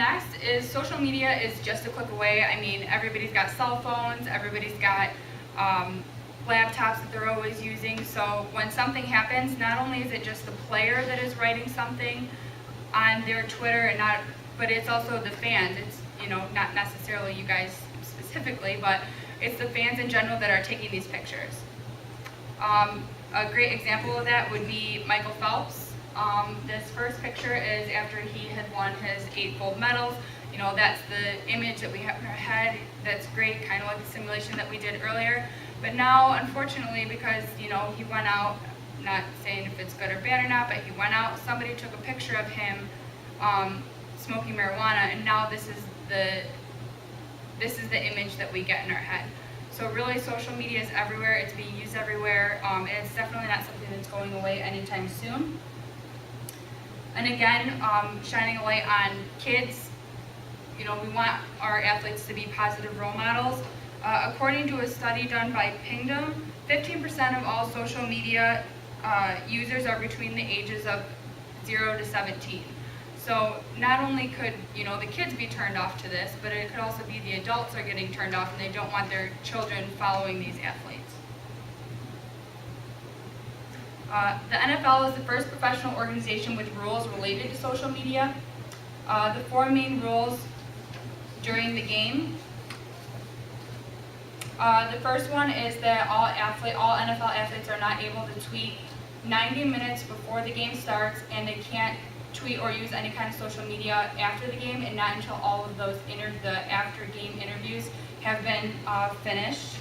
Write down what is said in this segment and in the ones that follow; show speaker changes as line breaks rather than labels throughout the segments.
next is social media is just a click away. I mean, everybody's got cell phones, everybody's got laptops that they're always using. So when something happens, not only is it just the player that is writing something on their Twitter, but it's also the fans. It's, not necessarily you guys specifically, but it's the fans in general that are taking these pictures. A great example of that would be Michael Phelps. This first picture is after he had won his 8 gold medals. That's the image that we have in our head. That's great, kind of like the simulation that we did earlier. But now, unfortunately, because he went out, not saying if it's good or bad or not, but he went out, somebody took a picture of him smoking marijuana, and now this is the image that we get in our head. So really, social media is everywhere. It's being used everywhere, and it's definitely not something that's going away anytime soon. And again, shining a light on kids. We want our athletes to be positive role models. According to a study done by Pingdom, 15% of all social media users are between the ages of 0 to 17. So not only could the kids be turned off to this, but it could also be the adults are getting turned off and they don't want their children following these athletes. The NFL is the first professional organization with rules related to social media. The 4 main rules during the game. The first one is that all NFL athletes are not able to tweet 90 minutes before the game starts, and they can't tweet or use any kind of social media after the game, and not until all of those the after-game interviews have been finished.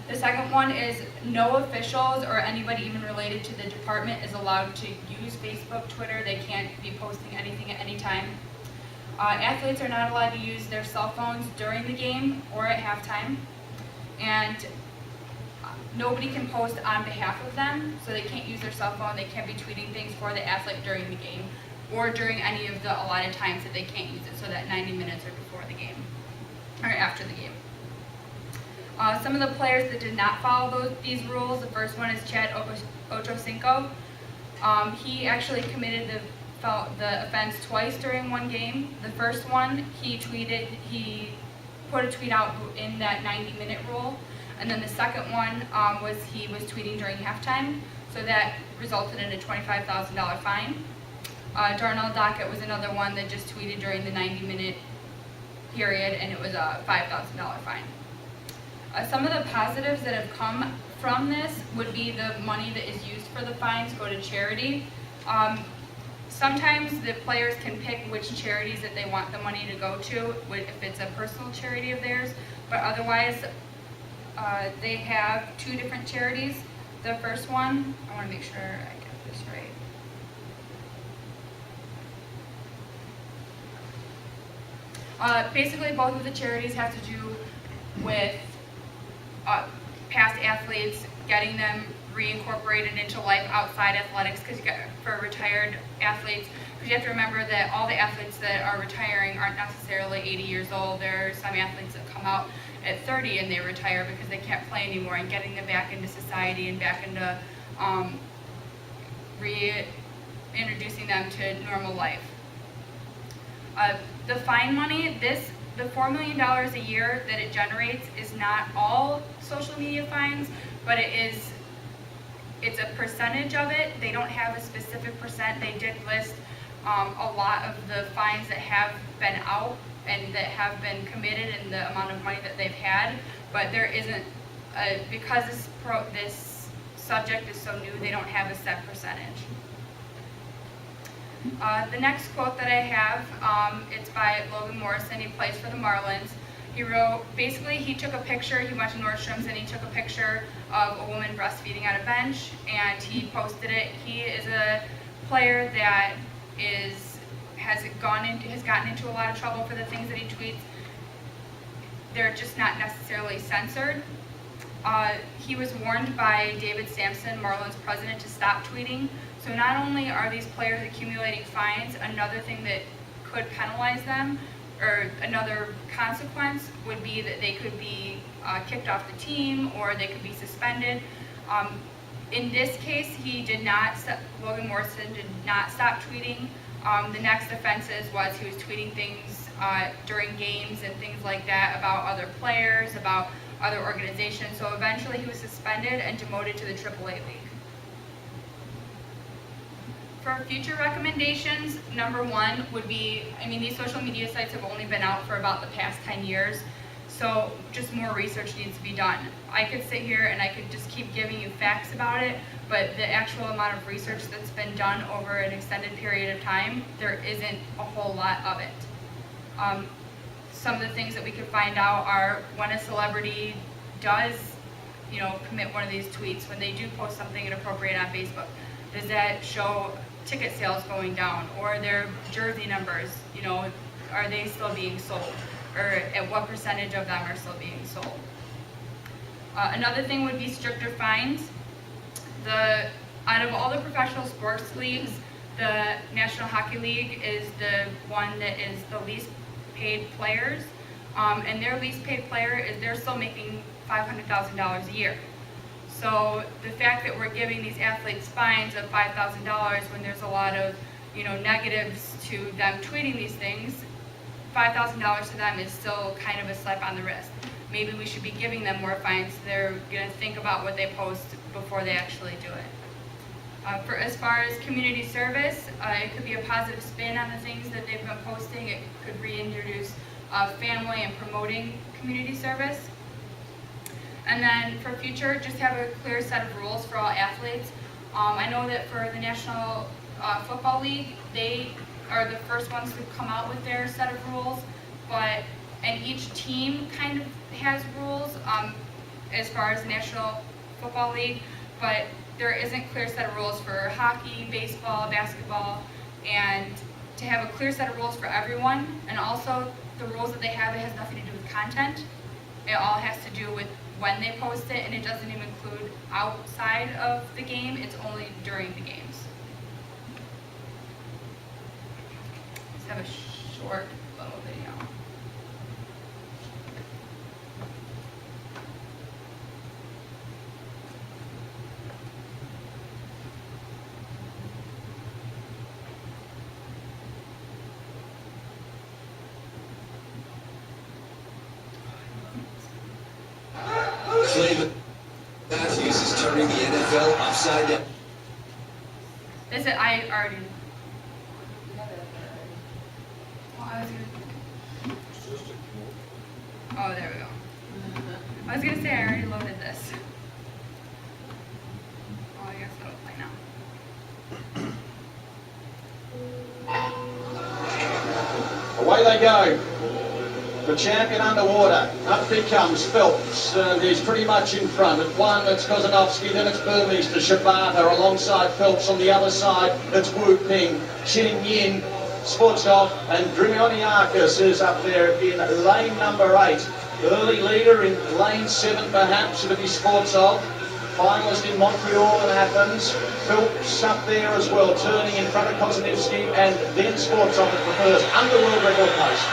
The second one is no officials or anybody even related to the department is allowed to use Facebook, Twitter. They can't be posting anything at any time. Athletes are not allowed to use their cell phones during the game or at halftime, and nobody can post on behalf of them, so they can't use their cell phone. They can't be tweeting things for the athlete during the game or during any of the allotted times that they can't use it, so that 90 minutes are before the game or after the game. Some of the players that did not follow these rules, the first one is Chad Ochocinco. He actually committed the offense twice during one game. The first one, he put a tweet out in that 90-minute rule, and then the second one was he was tweeting during halftime, so that resulted in a $25,000 fine. Darnell Dockett was another one that just tweeted during the 90-minute period, and it was a $5,000 fine. Some of the positives that have come from this would be the money that is used for the fines go to charity. Sometimes the players can pick which charities that they want the money to go to, if it's a personal charity of theirs, but otherwise they have 2 different charities. The first one, I want to make sure I get this right. Basically, both of the charities have to do with past athletes, getting them reincorporated into life outside athletics, because for retired athletes, because you have to remember that all the athletes that are retiring aren't necessarily 80 years old. There are some athletes that come out at 30 and they retire because they can't play anymore, and getting them back into society and back into reintroducing them to normal life. The fine money, the $4 million a year that it generates is not all social media fines, but it's a percentage of it. They don't have a specific percent. They did list a lot of the fines that have been out and that have been committed and the amount of money that they've had, but there isn't, because this subject is so new, they don't have a set percentage. The next quote that I have, it's by Logan Morrison. He plays for the Marlins. He wrote, basically he took a picture, he went to Nordstrom's and he took a picture of a woman breastfeeding on a bench and he posted it. He is a player that has gotten into a lot of trouble for the things that he tweets. They're just not necessarily censored. He was warned by David Sampson, Marlins president, to stop tweeting. So not only are these players accumulating fines, another thing that could penalize them, or another consequence, would be that they could be kicked off the team or they could be suspended. In this case, Logan Morrison did not stop tweeting. The next offenses was he was tweeting things during games and things like that about other players, about other organizations. So eventually he was suspended and demoted to the AAA league. For future recommendations, number one would be, these social media sites have only been out for about the past 10 years, so just more research needs to be done. I could sit here and I could just keep giving you facts about it, but the actual amount of research that's been done over an extended period of time, there isn't a whole lot of it. Some of the things that we could find out are when a celebrity does, commit one of these tweets, when they do post something inappropriate on Facebook, does that show ticket sales going down, or their jersey numbers, are they still being sold, or at what percentage of them are still being sold? Another thing would be stricter fines. Out of all the professional sports leagues, the National Hockey League is the one that is the least paid players, and their least paid player they're still making $500,000 a year. So the fact that we're giving these athletes fines of $5,000 when there's a lot of negatives to them tweeting these things, $5,000 to them is still kind of a slap on the wrist. Maybe we should be giving them more fines so they're going to think about what they post before they actually do it. As far as community service, it could be a positive spin on the things that they've been posting. It could reintroduce family and promoting community service. And then for future, just have a clear set of rules for all athletes. I know that for the National Football League, they are the first ones to come out with their set of rules, and each team kind of has rules as far as the National Football League, but there isn't a clear set of rules for hockey, baseball, basketball, and to have a clear set of rules for everyone, and also the rules that they have, it has nothing to do with content. It all has to do with when they post it, and it doesn't even include outside of the game, it's only during the games. Just have a short little video.
Matthews is turning the NFL upside down.
I already. Oh, there we go. I was gonna say I already loaded this. Oh, I guess it'll play now.
Away they go. The champion underwater. Up he comes Phelps, and he's pretty much in front. At one, it's Kozanovsky, then it's Burmeister, Shibata alongside Phelps. On the other side, it's Wu Ping, Chen Yin, Sportsov, and Drimioniakis is up there in lane number 8. Early leader in lane 7 perhaps, it'll be Sportsov. Finalist in Montreal and Athens. Phelps up there as well, turning in front of Kozanovsky, and then Sportsov at the first, under world record pace.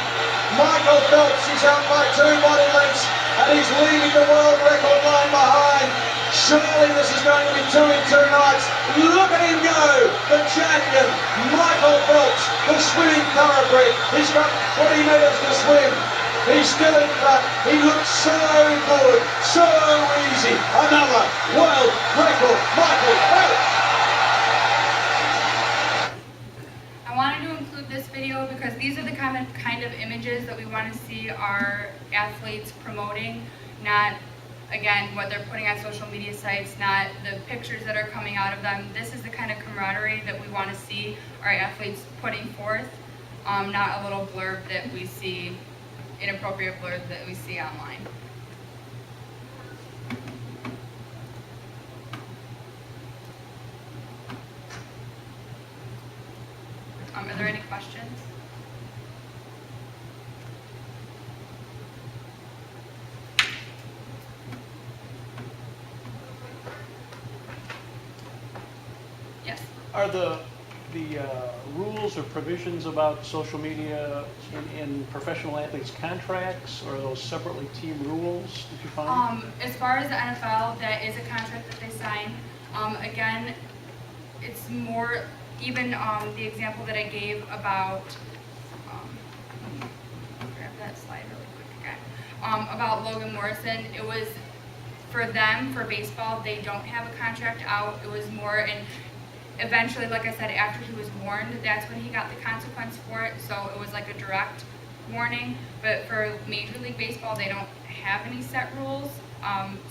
Michael Phelps is out by 2 body lengths, and he's leaving the world record line behind. Surely this is going to be 2 in 2 nights. Look at him go, the champion, Michael Phelps, the swimming thoroughbred. He's got 20 metres to swim. He's still in front. He looks so good, so easy. Another world record, Michael Phelps.
I wanted to include this video because these are the kind of images that we want to see our athletes promoting, not, again, what they're putting on social media sites, not the pictures that are coming out of them. This is the kind of camaraderie that we want to see our athletes putting forth, not a little blurb that we see, inappropriate blurb that we see online. Are there any questions? Yes.
Are the rules or provisions about social media in professional athletes' contracts, or are those separately team rules, did you find?
As far as the NFL, that is a contract that they sign. Again, it's more even the example that I gave about, I'll grab that slide really quick again, about Logan Morrison, it was for them, for baseball, they don't have a contract out. It was more, and eventually, like I said, after he was warned, that's when he got the consequence for it. So it was like a direct warning. But for Major League Baseball, they don't have any set rules.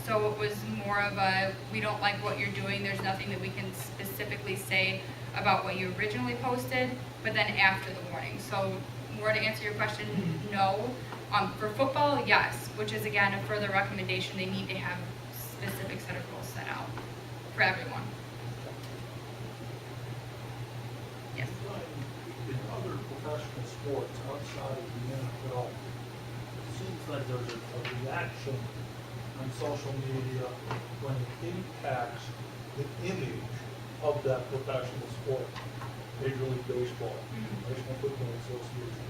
So it was more of a, we don't like what you're doing. There's nothing that we can specifically say about what you originally posted, but then after the warning. So more to answer your question, no. For football, yes, which is again a further recommendation. They need to have specific set of rules set out for everyone. Yes.
In other professional sports outside of the NFL, it seems like there's a reaction on social media when it impacts the image of that professional sport. Major League Baseball, National Football Association.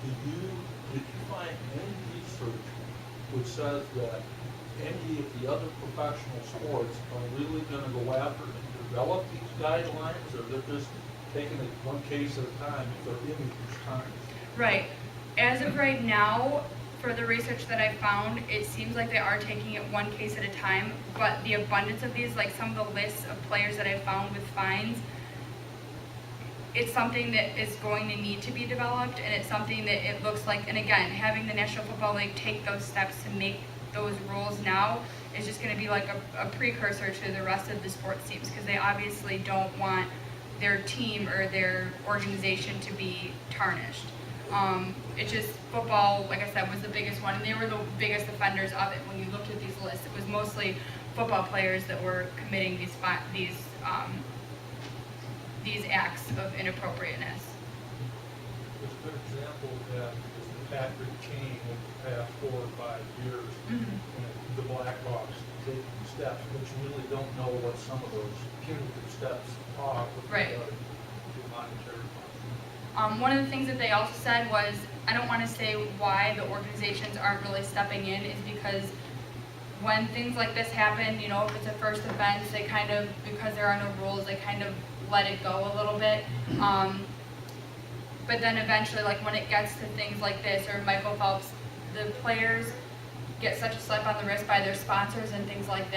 Did you find any research which says that any of the other professional sports are really going to go after and develop these guidelines, or they're just taking it one case at a time if their image is tarnished?
Right. As of right now, for the research that I found, it seems like they are taking it one case at a time, but the abundance of these, like some of the lists of players that I found with fines, it's something that is going to need to be developed, and it's something that it looks like, and again, having the National Football League take those steps to make those rules now is just going to be like a precursor to the rest of the sports teams, because they obviously don't want their team or their organization to be tarnished. It's just football, like I said, was the biggest one, and they were the biggest offenders of it. When you looked at these lists, it was mostly football players that were committing these acts of inappropriateness.
There's a good example of that is the Patrick Kane over the past 4 or 5 years, and the Blackhawks taking steps, but you really don't know what some of those punitive steps are with
Right.
regard to monetary punishment.
One of the things that they also said was, I don't want to say why the organizations aren't really stepping in, is because when things like this happen, you know, if it's a first offense, they kind of, because there are no rules, they kind of let it go a little bit. But then eventually, like when it gets to things like this, or Michael Phelps, the players get such a slap on the wrist by their sponsors and things like that.